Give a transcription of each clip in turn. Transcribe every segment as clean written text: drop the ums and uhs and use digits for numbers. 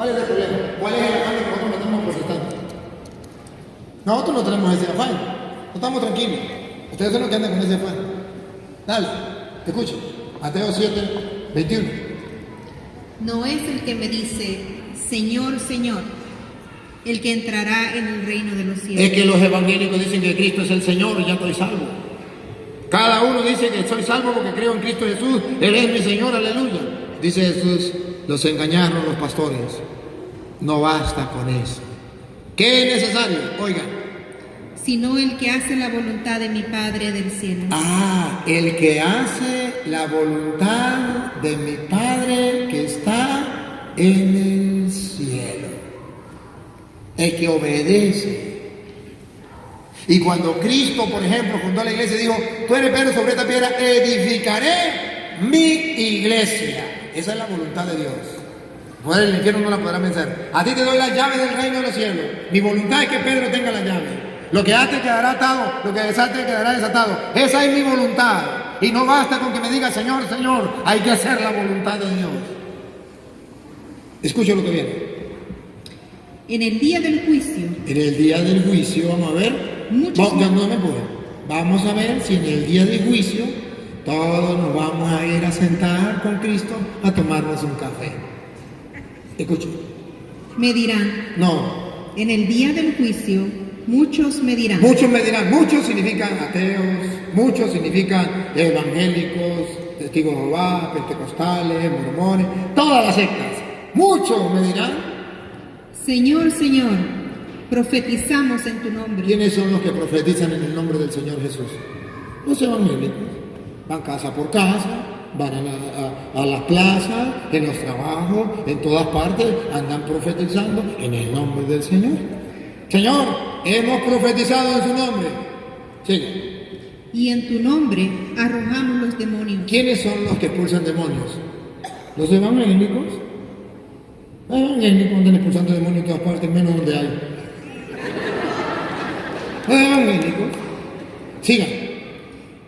¿Cuál es el problema? ¿Cuál es el afán de que nosotros matamos protestantes? Nosotros no tenemos ese afán. No estamos tranquilos. Ustedes son los que andan con ese afán. Dale, escuchen. Mateo 7, 21. No es el que me dice, Señor, Señor, el que entrará en el reino de los cielos. Es que los evangélicos dicen que Cristo es el Señor y ya estoy salvo. Cada uno dice que soy salvo porque creo en Cristo Jesús. Él es mi Señor, aleluya. Dice Jesús, los engañaron los pastores. No basta con eso. ¿Qué es necesario? Oigan. Sino el que hace la voluntad de mi Padre del cielo. El que hace la voluntad de mi Padre que está en el cielo. El que obedece. Y cuando Cristo, por ejemplo, fundó la iglesia, dijo, tú eres Pedro, sobre esta piedra edificaré mi iglesia. Esa es la voluntad de Dios. Fuera del infierno no la podrá vencer. A ti te doy las llaves del reino de los cielos. Mi voluntad es que Pedro tenga las llaves. Lo que ate quedará atado, lo que desate quedará desatado. Esa es mi voluntad. Y no basta con que me diga, Señor, Señor, hay que hacer la voluntad de Dios. Escucha lo que viene. En el día del juicio. En el día del juicio, vamos a ver. Vamos a ver si en el día del juicio todos nos vamos a ir a sentar con Cristo a tomarnos un café. Escucha. Me dirán. No. En el día del juicio, muchos me dirán. Muchos me dirán. Muchos significan ateos, muchos significan evangélicos, testigos de Jehová, pentecostales, mormones, todas las sectas. Muchos me dirán. Señor, Señor, profetizamos en tu nombre. ¿Quiénes son los que profetizan en el nombre del Señor Jesús? Los evangélicos. Van casa por casa, van a las plazas, en los trabajos, en todas partes, andan profetizando en el nombre del Señor. Señor, hemos profetizado en su nombre. Sigue. Y en tu nombre arrojamos los demonios. ¿Quiénes son los que expulsan demonios? Los evangélicos. Los evangélicos andan expulsando demonios en todas partes, menos donde hay. Los evangélicos. Sigan.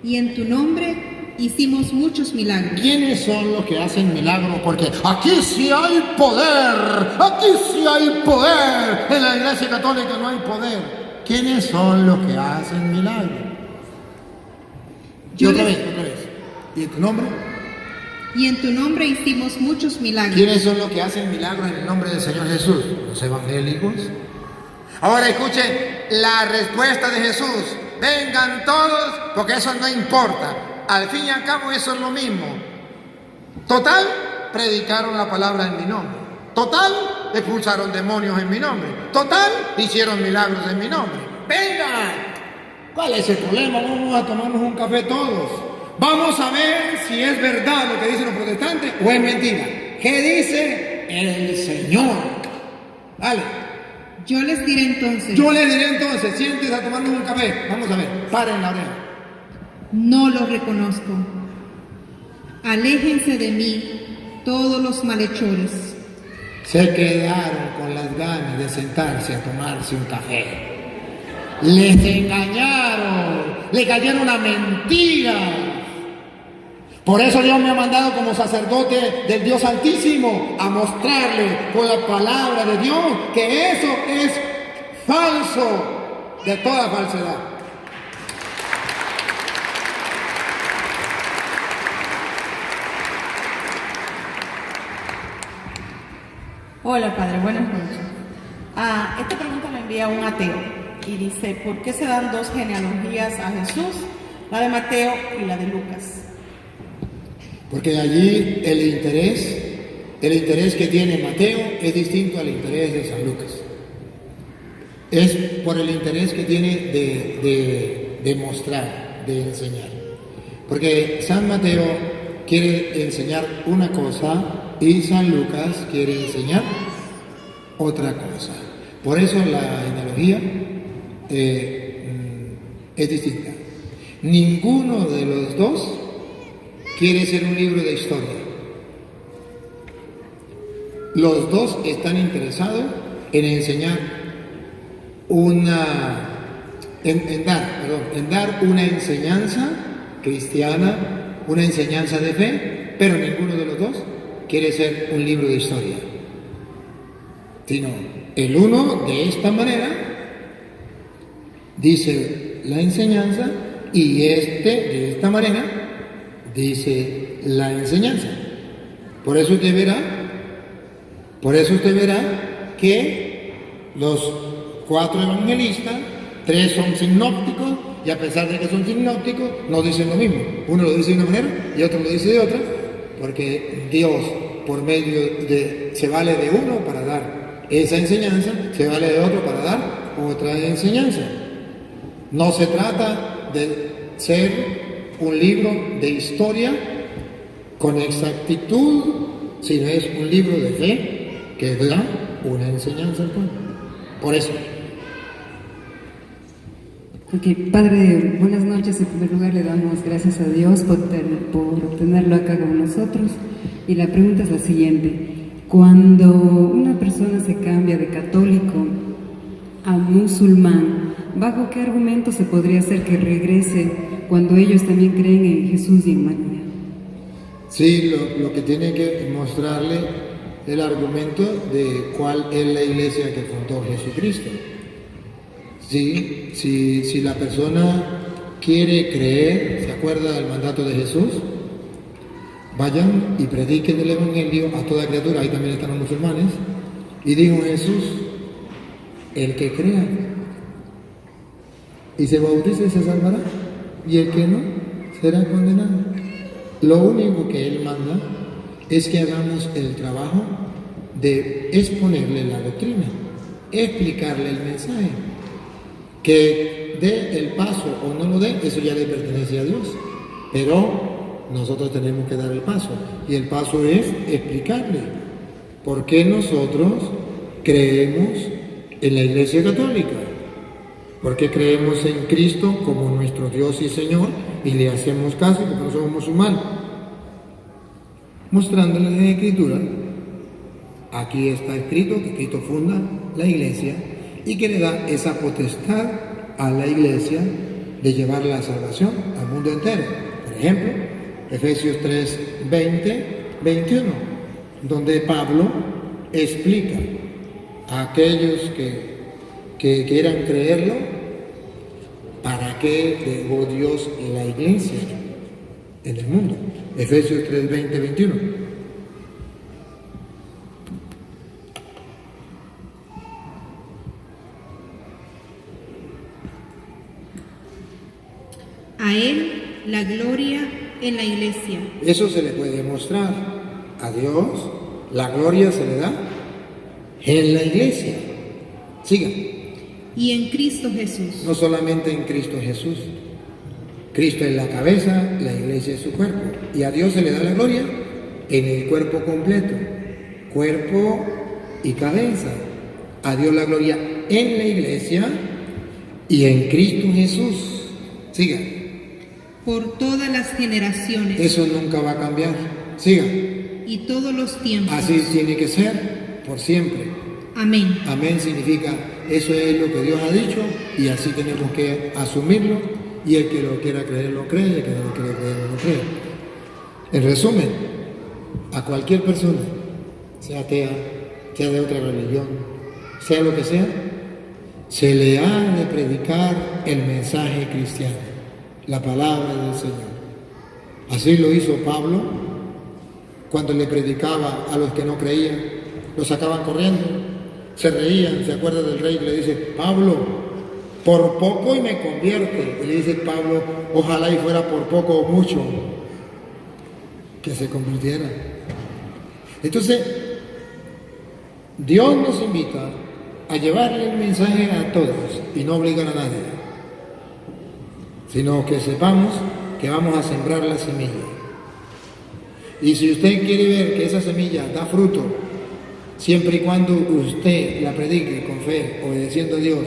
Y en tu nombre hicimos muchos milagros. ¿Quiénes son los que hacen milagros? Porque aquí sí hay poder. Aquí sí hay poder. En la Iglesia Católica no hay poder. ¿Quiénes son los que hacen milagros? Y otra vez. ¿Y en tu nombre? Y en tu nombre hicimos muchos milagros. ¿Quiénes son los que hacen milagros en el nombre del Señor Jesús? Los evangélicos. Ahora escuchen la respuesta de Jesús. Vengan todos, porque eso no importa. Al fin y al cabo eso es lo mismo. Total, predicaron la palabra en mi nombre. Total, expulsaron demonios en mi nombre. Total, hicieron milagros en mi nombre. Vengan. ¿Cuál es el problema? Vamos a tomarnos un café todos. Vamos a ver si es verdad lo que dicen los protestantes o es mentira. ¿Qué dice el Señor? Dale. Yo les diré entonces, siéntese a tomarnos un café. Vamos a ver, paren la oreja. No lo reconozco. Aléjense de mí todos los malhechores. Se quedaron con las ganas de sentarse a tomarse un café. Les engañaron, le cayeron una mentira. Por eso Dios me ha mandado como sacerdote del Dios Altísimo a mostrarle con la palabra de Dios que eso es falso, de toda falsedad. Hola Padre, buenas noches. Esta pregunta la envía un ateo y dice, ¿por qué se dan dos genealogías a Jesús? La de Mateo y la de Lucas. Porque allí el interés que tiene Mateo es distinto al interés de San Lucas. Es por el interés que tiene de mostrar, de enseñar. Porque San Mateo quiere enseñar una cosa y San Lucas quiere enseñar otra cosa. Por eso la genealogía es distinta. Ninguno de los dos quiere ser un libro de historia. Los dos están interesados en enseñar en dar una enseñanza cristiana, una enseñanza de fe, pero ninguno de los dos quiere ser un libro de historia. sino el uno de esta manera dice la enseñanza y este de esta manera dice la enseñanza. Por eso usted verá que los 4 evangelistas, 3 son sinópticos, y a pesar de que son sinópticos, no dicen lo mismo. Uno lo dice de una manera y otro lo dice de otra, porque Dios, por medio de, se vale de uno para dar esa enseñanza, se vale de otro para dar otra enseñanza. No se trata de ser un libro de historia con exactitud, sino es un libro de fe que da una enseñanza al pueblo. Por eso. Ok, Padre, buenas noches. En primer lugar le damos gracias a Dios por tenerlo acá con nosotros. Y la pregunta es la siguiente: cuando una persona se cambia de católico a musulmán, ¿bajo qué argumento se podría hacer que regrese cuando ellos también creen en Jesús y en María? Sí, lo que tiene que mostrarle el argumento de cuál es la iglesia que fundó Jesucristo. Sí, si la persona quiere creer, ¿se acuerda del mandato de Jesús? Vayan y prediquen el evangelio a toda criatura, ahí también están los musulmanes, y dijo Jesús, el que crea y se bautice se salvará, y el que no será condenado. Lo único que Él manda es que hagamos el trabajo de exponerle la doctrina, explicarle el mensaje. Que dé el paso o no lo dé, eso ya le pertenece a Dios. Pero nosotros tenemos que dar el paso. Y el paso es explicarle por qué nosotros creemos en la Iglesia Católica. ¿Por qué creemos en Cristo como nuestro Dios y Señor y le hacemos caso porque no somos musulmanes? Mostrándoles en la Escritura, aquí está escrito que Cristo funda la Iglesia y que le da esa potestad a la Iglesia de llevar la salvación al mundo entero. Por ejemplo, Efesios 3, 20, 21, donde Pablo explica a aquellos que quieran creerlo, para qué dejó Dios la Iglesia en el mundo. Efesios 3, 20, 21. A Él la gloria en la iglesia. Eso se le puede mostrar a Dios, la gloria se le da en la iglesia. Siga. Y en Cristo Jesús. No solamente en Cristo Jesús. Cristo es la cabeza, la iglesia es su cuerpo. Y a Dios se le da la gloria en el cuerpo completo. Cuerpo y cabeza. A Dios la gloria en la iglesia y en Cristo Jesús. Siga. Por todas las generaciones. Eso nunca va a cambiar. Siga. Y todos los tiempos. Así tiene que ser por siempre. Amén. Amén significa, eso es lo que Dios ha dicho y así tenemos que asumirlo, y el que lo quiera creer lo cree, y el que no lo quiera creer no lo cree. En resumen, a cualquier persona, sea atea, sea de otra religión, sea lo que sea, se le ha de predicar el mensaje cristiano, la palabra del Señor. Así lo hizo Pablo cuando le predicaba a los que no creían, los sacaban corriendo, se reían. ¿Se acuerda del rey que le dice, Pablo, por poco y me convierte? Y le dice Pablo, ojalá y fuera por poco o mucho que se convirtiera. Entonces, Dios nos invita a llevarle el mensaje a todos y no obligar a nadie, sino que sepamos que vamos a sembrar la semilla. Y si usted quiere ver que esa semilla da fruto, siempre y cuando usted la predique con fe, obedeciendo a Dios,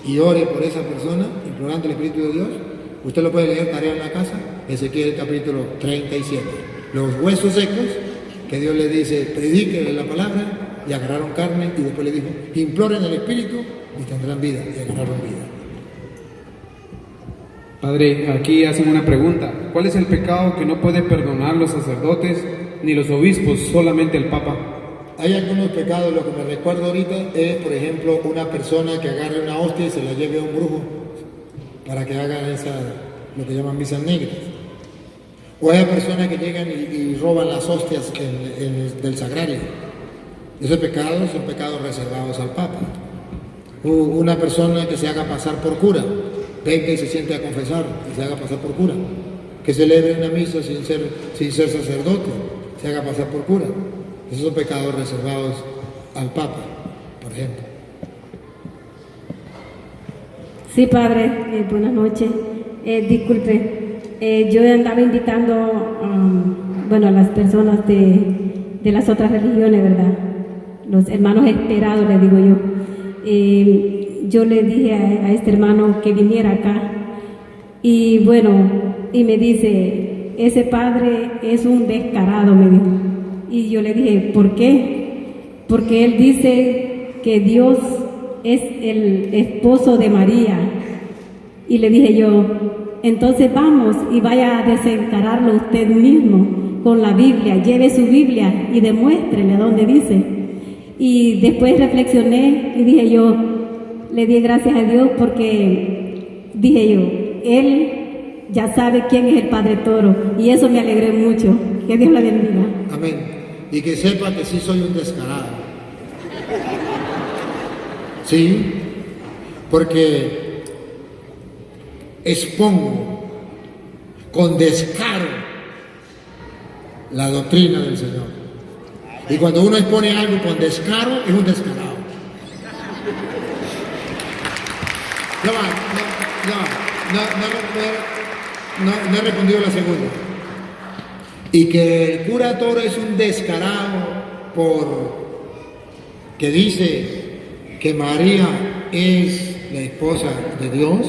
y ore por esa persona, implorando el Espíritu de Dios, usted lo puede leer tarea en la casa, Ezequiel capítulo 37. Los huesos secos, que Dios le dice, predique la palabra, y agarraron carne, y después le dijo, imploren el Espíritu y tendrán vida, y agarraron vida. Padre, aquí hacen una pregunta. ¿Cuál es el pecado que no puede perdonar los sacerdotes ni los obispos, solamente el Papa? hay algunos pecados, lo que me recuerdo ahorita es, por ejemplo, una persona que agarre una hostia y se la lleve a un brujo para que haga lo que llaman misas negras. O hay personas que llegan y roban las hostias del sagrario. Esos pecados son pecados reservados al Papa. Una persona que se haga pasar por cura, venga y se siente a confesar y se haga pasar por cura. Que celebre una misa sin ser sacerdote, se haga pasar por cura. Esos son pecados reservados al Papa, por ejemplo. Sí, padre, buenas noches. Disculpe, yo andaba invitando a las personas de las otras religiones, ¿verdad? Los hermanos esperados, le digo yo. Yo le dije a este hermano que viniera acá y me dice, ese padre es un descarado, me dijo. Y yo le dije, ¿por qué? Porque él dice que Dios es el esposo de María. Y le dije yo, entonces vamos y vaya a desencararlo usted mismo con la Biblia, lleve su Biblia y demuéstrele dónde dice. Y después reflexioné y dije yo, le di gracias a Dios porque dije yo, él ya sabe quién es el Padre Toro y eso me alegré mucho. Que Dios la bendiga. Amén. Y que sepa que sí soy un descarado. Sí, porque expongo con descaro la doctrina del Señor. Y cuando uno expone algo con descaro, es un descarado. No he respondido la segunda. Y que el cura Toro es un descarado que dice que María es la esposa de Dios.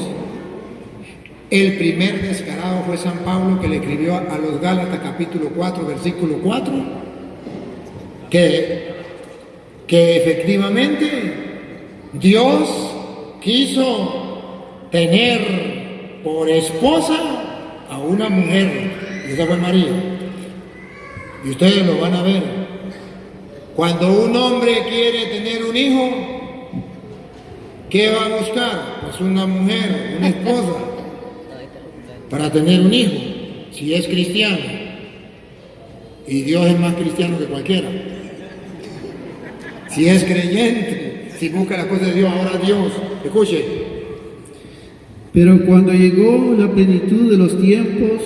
El primer descarado fue San Pablo, que le escribió a los Gálatas capítulo 4, versículo 4, que efectivamente Dios quiso tener por esposa a una mujer, y esa fue María. Y ustedes lo van a ver. Cuando un hombre quiere tener un hijo, ¿qué va a buscar? Pues una mujer, una esposa, para tener un hijo, si es cristiano. Y Dios es más cristiano que cualquiera. Si es creyente, si busca las cosas de Dios, ahora Dios, escuche. Pero cuando llegó la plenitud de los tiempos,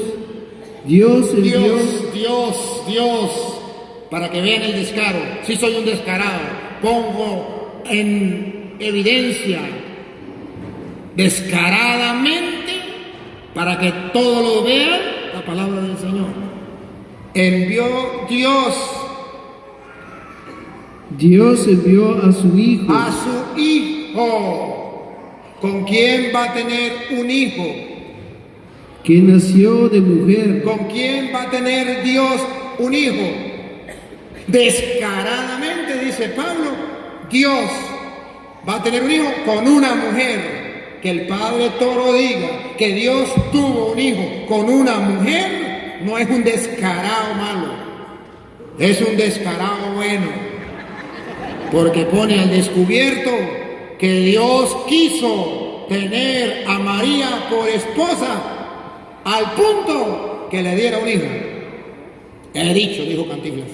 Dios, para que vean el descaro. Sí soy un descarado. Pongo en evidencia descaradamente, para que todos lo vean, la palabra del Señor. Envió Dios envió a su Hijo. A su Hijo. ¿Con quién va a tener un hijo? Que nació de mujer. ¿Con quién va a tener Dios un hijo? Descaradamente, dice Pablo, Dios va a tener un hijo con una mujer. Que el Padre Toro diga que Dios tuvo un hijo con una mujer, no es un descarado malo, es un descarado bueno, porque pone al descubierto que Dios quiso tener a María por esposa al punto que le diera un hijo. He dicho, dijo Cantinflas.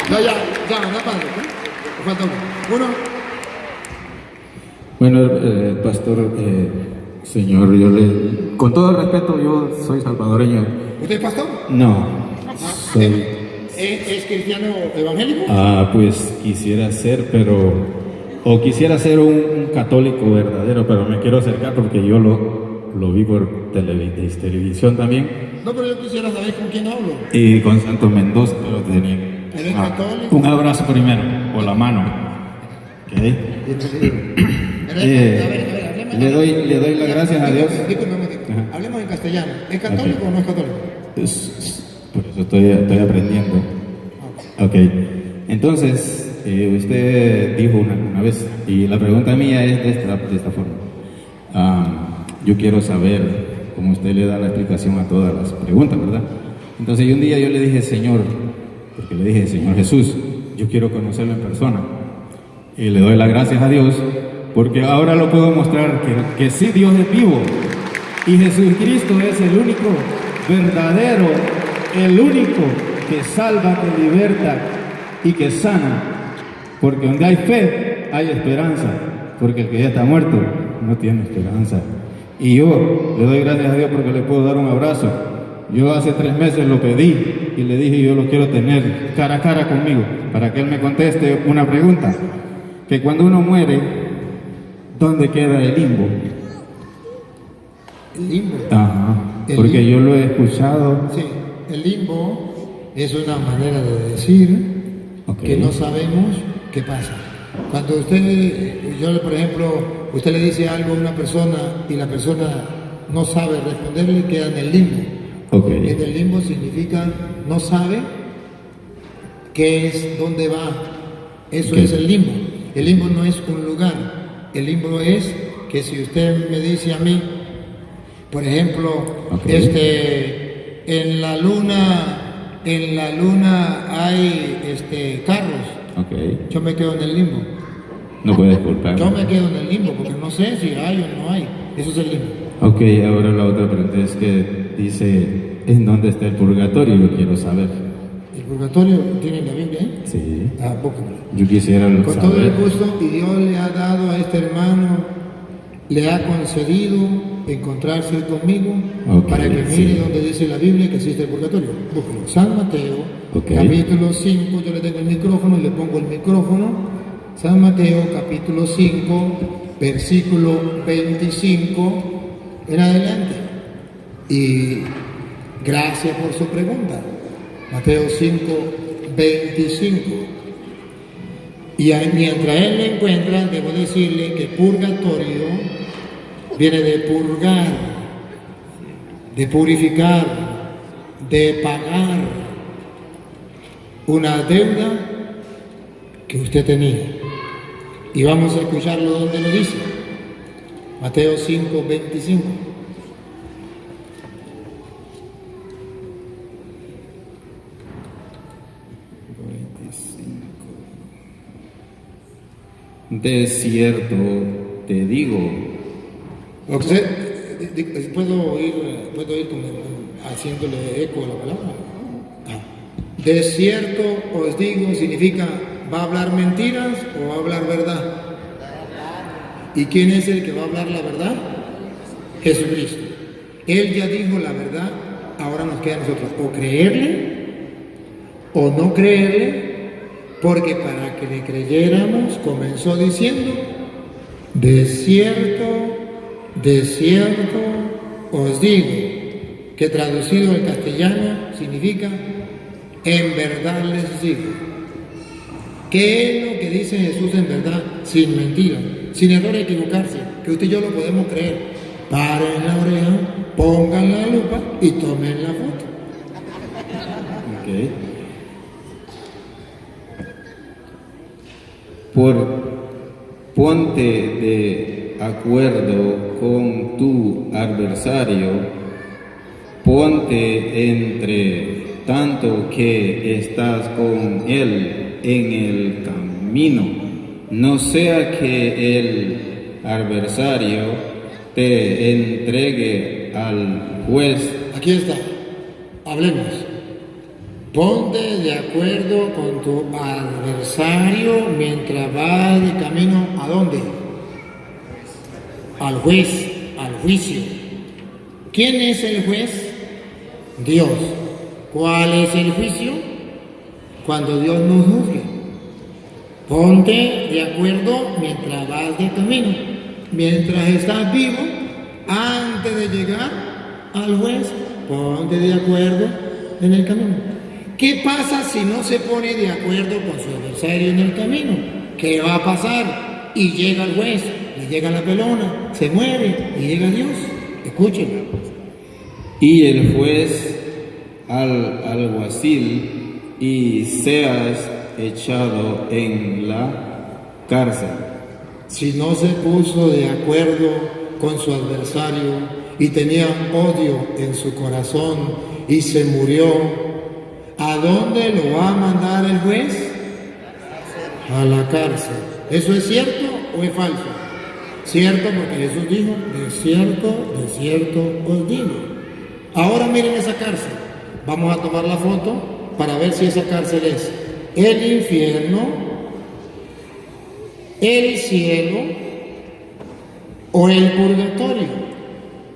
No, ya, padre, ¿no? Falta uno. Bueno, pastor, señor, con todo el respeto, yo soy salvadoreño. ¿Usted es pastor? No, soy... ¿Es cristiano evangélico? Pues quisiera ser, quisiera ser un católico verdadero, pero me quiero acercar porque yo lo vi por televisión también. No, pero yo quisiera saber con quién hablo. Y con Santo Mendoza, pero tenía... ¿Eres católico? Un abrazo primero, o la mano. ¿Okay? Le doy las gracias a Dios. Hablemos en castellano. ¿Es católico o no es católico? Por eso estoy aprendiendo. Ok. Entonces, usted dijo una vez, y la pregunta mía es de esta forma. Yo quiero saber, como usted le da la explicación a todas las preguntas, ¿verdad? Entonces, un día yo le dije, Señor, porque le dije, Señor Jesús, yo quiero conocerlo en persona. Y le doy las gracias a Dios porque ahora lo puedo mostrar que sí, Dios es vivo y Jesucristo es el único verdadero, el único que salva, que liberta y que sana. Porque donde hay fe, hay esperanza. Porque el que ya está muerto no tiene esperanza. Y yo le doy gracias a Dios porque le puedo dar un abrazo. Yo hace 3 meses lo pedí y le dije, yo lo quiero tener cara a cara conmigo, para que él me conteste una pregunta. Que cuando uno muere, ¿dónde queda el limbo? El limbo. Ajá. Porque limbo. yo lo he escuchado. Sí, el limbo es una manera de decir que no sabemos qué pasa. Cuando yo por ejemplo, usted le dice algo a una persona y la persona no sabe responderle, queda en el limbo. Okay. En el limbo significa no sabe qué es, dónde va. Eso es el limbo. El limbo no es un lugar. El limbo es que si usted me dice a mí, por ejemplo, en la luna hay carros. Okay. Yo me quedo en el limbo. No puedes culpar. Yo me quedo en el limbo porque no sé si hay o no hay. Eso es el limbo. Ok, ahora la otra pregunta es que dice, ¿en dónde está el purgatorio? Yo quiero saber. ¿El purgatorio tiene la Biblia ahí? Sí. Ah, búscalo. Yo quisiera saber. Con todo el gusto, y Dios le ha dado a este hermano, le ha concedido encontrarse conmigo para que mire donde dice la Biblia que existe el purgatorio. Búscalo. San Mateo, capítulo 5, yo le tengo el micrófono y le pongo el micrófono. San Mateo, capítulo 5, versículo 25 en adelante. Y gracias por su pregunta. Mateo 5, 25. Y mientras él lo encuentra, debo decirle que purgatorio viene de purgar, de purificar, de pagar una deuda que usted tenía. Y vamos a escucharlo donde lo dice. Mateo 5, 25. De cierto te digo. ¿Puedo ir haciéndole eco a la palabra? De cierto os digo significa, ¿va a hablar mentiras o va a hablar verdad? ¿Y quién es el que va a hablar la verdad? Jesucristo. Él ya dijo la verdad, ahora nos queda a nosotros o creerle o no creerle, porque para que le creyéramos comenzó diciendo, de cierto os digo, que traducido al castellano significa, en verdad les digo. ¿Qué es lo que dice Jesús en verdad? Sin mentira, sin error equivocarse, que usted y yo lo podemos creer. Paren la oreja, pongan la lupa y tomen la foto. Okay. Ponte de acuerdo con tu adversario, ponte entre tanto que estás con él en el camino, no sea que el adversario te entregue al juez. Aquí está, hablemos. Ponte de acuerdo con tu adversario mientras va de camino ¿a dónde? Al juez, al juicio. ¿Quién es el juez? Dios. ¿Cuál es el juicio? Cuando Dios nos juzgue. Ponte de acuerdo mientras vas de camino, mientras estás vivo, antes de llegar al juez, ponte de acuerdo en el camino. ¿Qué pasa si no se pone de acuerdo con su adversario en el camino? ¿Qué va a pasar? Y llega el juez, y llega la pelona, se muere y llega Dios. Escúchenlo. Y el juez al alguacil y seas echado en la cárcel. Si no se puso de acuerdo con su adversario y tenía odio en su corazón y se murió, ¿a dónde lo va a mandar el juez? a la cárcel. ¿Eso es cierto o es falso? Cierto, porque Jesús dijo, de cierto os digo. Ahora miren esa cárcel. Vamos a tomar la foto para ver si esa cárcel es el infierno, el cielo o el purgatorio.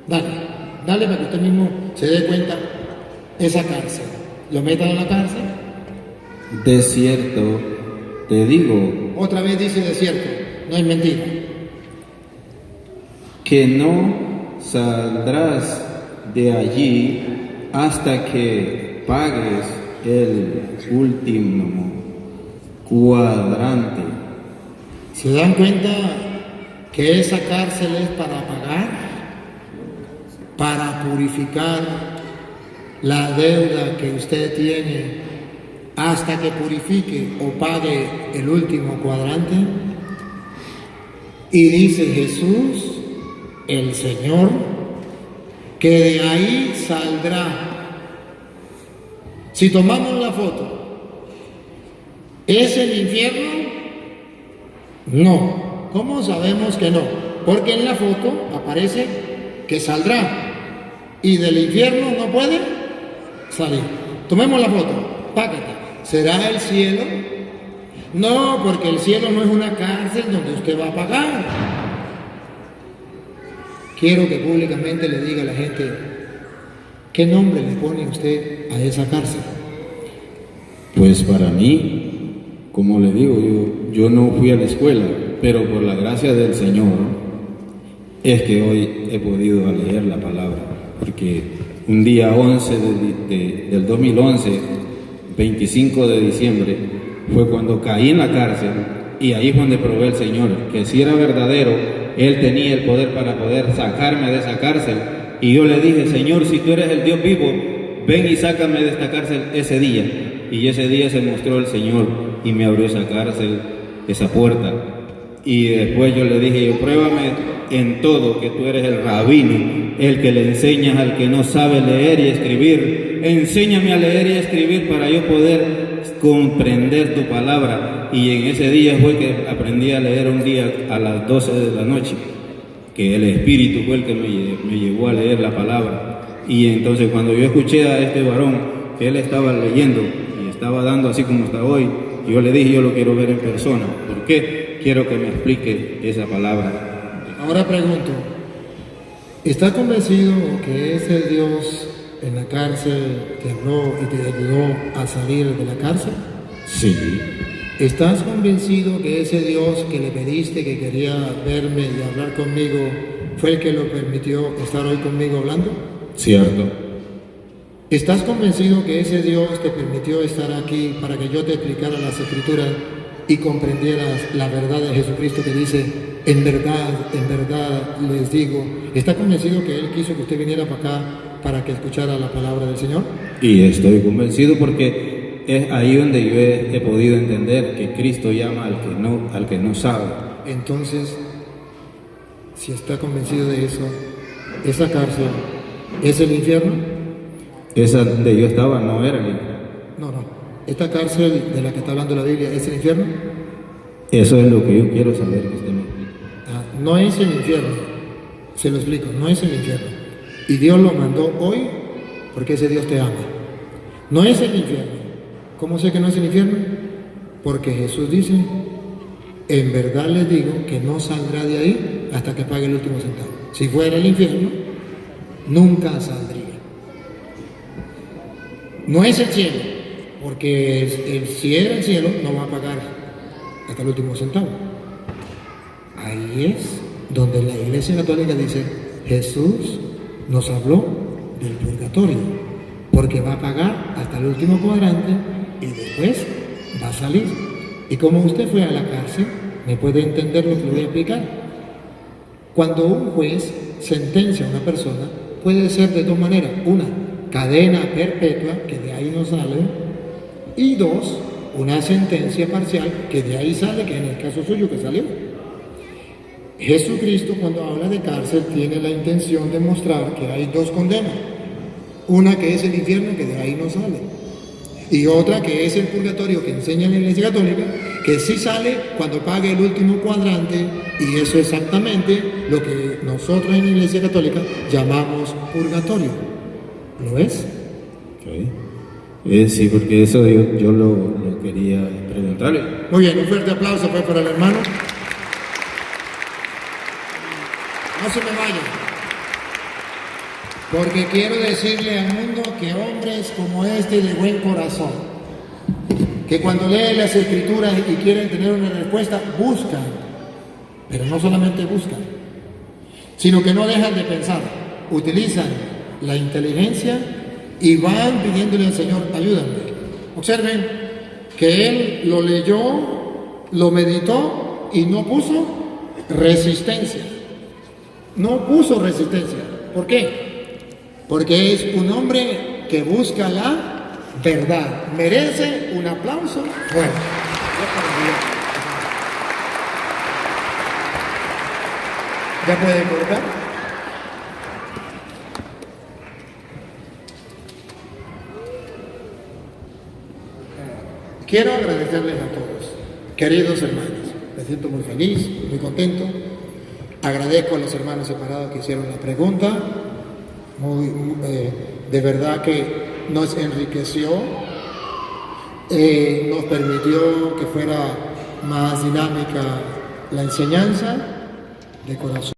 Dale para que usted mismo se dé cuenta esa cárcel. ¿Lo metan en la cárcel? De cierto te digo. Otra vez dice de cierto, no es mentira. Que no saldrás de allí hasta que pagues el último cuadrante. ¿Se dan cuenta que esa cárcel es para pagar? Para purificar la deuda que usted tiene hasta que purifique o pague el último cuadrante. Y dice Jesús, el Señor, que de ahí saldrá. Si tomamos la foto, ¿es el infierno? No. ¿Cómo sabemos que no? Porque en la foto aparece que saldrá y del infierno no puede salir. Tomemos la foto, págate. ¿Será el cielo? No, porque el cielo no es una cárcel donde usted va a pagar. Quiero que públicamente le diga a la gente, ¿qué nombre le pone usted a esa cárcel? Pues para mí, como le digo, yo no fui a la escuela, pero por la gracia del Señor es que hoy he podido leer la palabra, porque un día 11 del 2011, 25 de diciembre, fue cuando caí en la cárcel y ahí fue donde probé al Señor, que si era verdadero, Él tenía el poder para poder sacarme de esa cárcel. Y yo le dije, Señor, si tú eres el Dios vivo, ven y sácame de esta cárcel ese día. Y ese día se mostró el Señor y me abrió esa cárcel, esa puerta. Y después yo le dije, pruébame en todo que tú eres el rabino, el que le enseñas al que no sabe leer y escribir. Enséñame a leer y a escribir para yo poder comprender tu palabra. Y en ese día fue que aprendí a leer un día a las 12 de la noche, que el Espíritu fue el que me llevó a leer la palabra. Y entonces cuando yo escuché a este varón que él estaba leyendo y estaba dando así como está hoy, yo le dije, yo lo quiero ver en persona. ¿Por qué? Quiero que me explique esa palabra. Ahora pregunto, ¿está convencido que ese Dios en la cárcel te habló y te ayudó a salir de la cárcel? Sí. ¿Estás convencido que ese Dios que le pediste que quería verme y hablar conmigo fue el que lo permitió estar hoy conmigo hablando? Cierto. ¿Estás convencido que ese Dios te permitió estar aquí para que yo te explicara las Escrituras y comprendieras la verdad de Jesucristo que dice, en verdad les digo? ¿Está convencido que Él quiso que usted viniera para acá para que escuchara la palabra del Señor? Y estoy convencido porque es ahí donde yo he podido entender que Cristo llama al que no sabe. Entonces, si está convencido de eso, ¿esa cárcel es el infierno? Esa donde yo estaba no era el infierno. No. ¿Esta cárcel de la que está hablando la Biblia es el infierno? Eso es lo que yo quiero saber que usted me explique. No es el infierno. Se lo explico, no es el infierno. Y Dios lo mandó hoy porque ese Dios te ama. No es el infierno. ¿Cómo sé que no es el infierno? Porque Jesús dice, en verdad les digo que no saldrá de ahí hasta que pague el último centavo. Si fuera el infierno, nunca saldría. No es el cielo, porque si era el cielo, no va a pagar hasta el último centavo. Ahí es donde la Iglesia Católica dice, Jesús nos habló del purgatorio, porque va a pagar hasta el último cuadrante y después va a salir. Y como usted fue a la cárcel, me puede entender lo que le voy a explicar. Cuando un juez sentencia a una persona, puede ser de dos maneras. Una, cadena perpetua, que de ahí no sale. Y dos, una sentencia parcial, que de ahí sale, que en el caso suyo que salió. Jesucristo, cuando habla de cárcel, tiene la intención de mostrar que hay dos condenas. Una que es el infierno, que de ahí no sale. Y otra que es el purgatorio que enseña en la Iglesia Católica, que sí sale cuando pague el último cuadrante, y eso es exactamente lo que nosotros en la Iglesia Católica llamamos purgatorio. ¿Lo es? Ok. Sí, porque eso yo lo quería preguntarle. Muy bien, un fuerte aplauso pues para el hermano. No se me vayan, porque quiero decirle al mundo que hombres como este de buen corazón, que cuando leen las escrituras y quieren tener una respuesta, buscan, pero no solamente buscan, sino que no dejan de pensar, utilizan la inteligencia y van pidiéndole al Señor, ayúdame. Observen que él lo leyó, lo meditó y no puso resistencia. No puso resistencia. ¿Por qué? Porque es un hombre que busca la verdad. Merece un aplauso fuerte. ¿Ya puede cortar? Quiero agradecerles a todos, queridos hermanos. Me siento muy feliz, muy contento. Agradezco a los hermanos separados que hicieron la pregunta. De verdad que nos enriqueció, nos permitió que fuera más dinámica la enseñanza de corazón.